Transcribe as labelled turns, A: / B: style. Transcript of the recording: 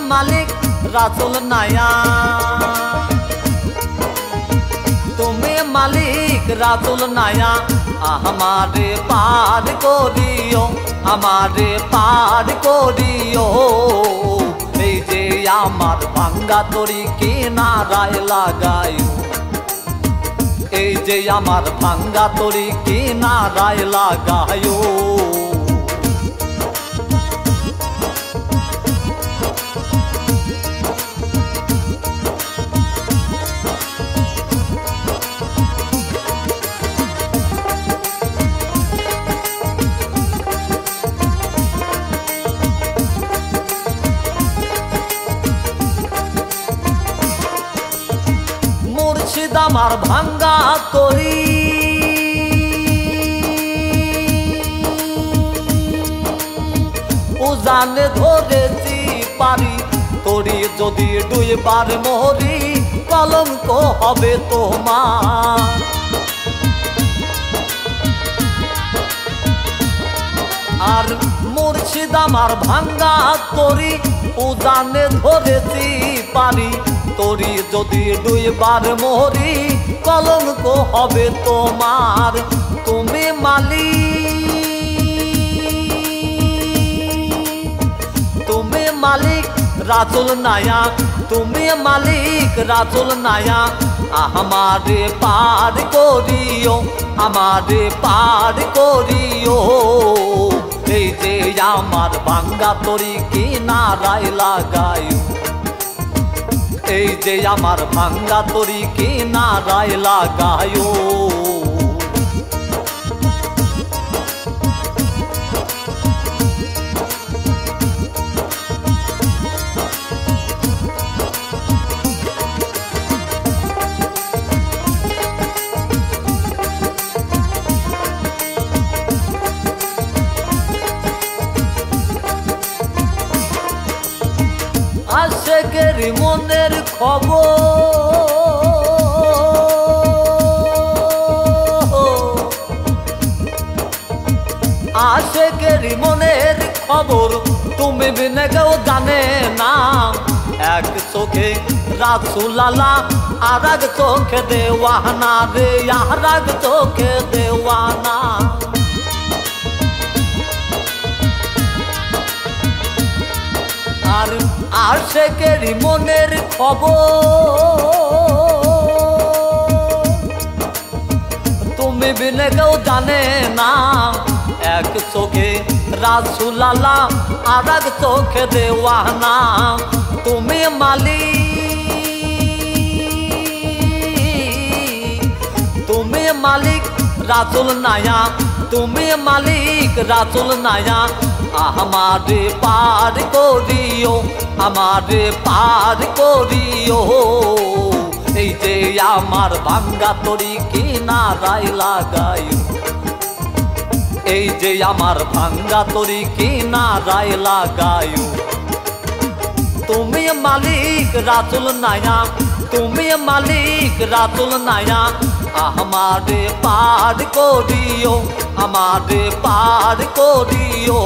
A: मालिक रासुल नाया, तुम्हें मालिक रासुल नाया। हमारे पार को दियो, हमारे पार को दियो। এই যে আমার ভাঙ্গা তরি কিনারায় লাগায়ো, এই যে আমার ভাঙ্গা তরি কিনারায় লাগায়ো। মুর্শিদ আমার ভাঙ্গা তরি, উজানে ধরেছি পারি, তরি যদি দুইবার মরি কলঙ্ক হবে তোমার। আর মুর্শিদ আমার ভাঙ্গা তরি, উজানে ধরেছি পারি, তরি যদি দুইবার মরি কলঙ্ক হবে তোমার। তুমি মালিক, তুমি মালিক রাসুল নায়া, তুমি মালিক রাসুল নায়া। हमारे पार करियो, हमारे पार करियो। এই যে আমার ভাঙ্গা তরি কিনারায় লাগায়ো, এই যে আমার ভাঙ্গা তরি কিনারায় লাগায়ো। আশেকের মনের খবর, আশেকের মনের খবর তুমি বিনে কেউ জানে না। এক চোখে রাসুল আল্লাহ, আর এক চোখে দেওয়ানা রে, আর এক চোখে দেওয়ানা। আর আশেকের মনের খবর তুমি বিনে কেউ জানে না। এক চোখে রাসুল আল্লাহ, আর এক চোখে দেওয়ানা। তুমি মালিক, তুমি মালিক রাসুল নায়া, তুমি মালিক রাসুল নায়া। हमारे पार करियो, हमारे पार करियो। এই যে আমার ভাঙ্গা তরি কিনারায় লাগায়ো, এই যে আমার ভাঙ্গা তরি কিনারায় লাগায়ো। তুমি মালিক রাসুল নায়া, তুমি মালিক রাসুল নায়া। हमारे पार करियो, हमारे पार करियो।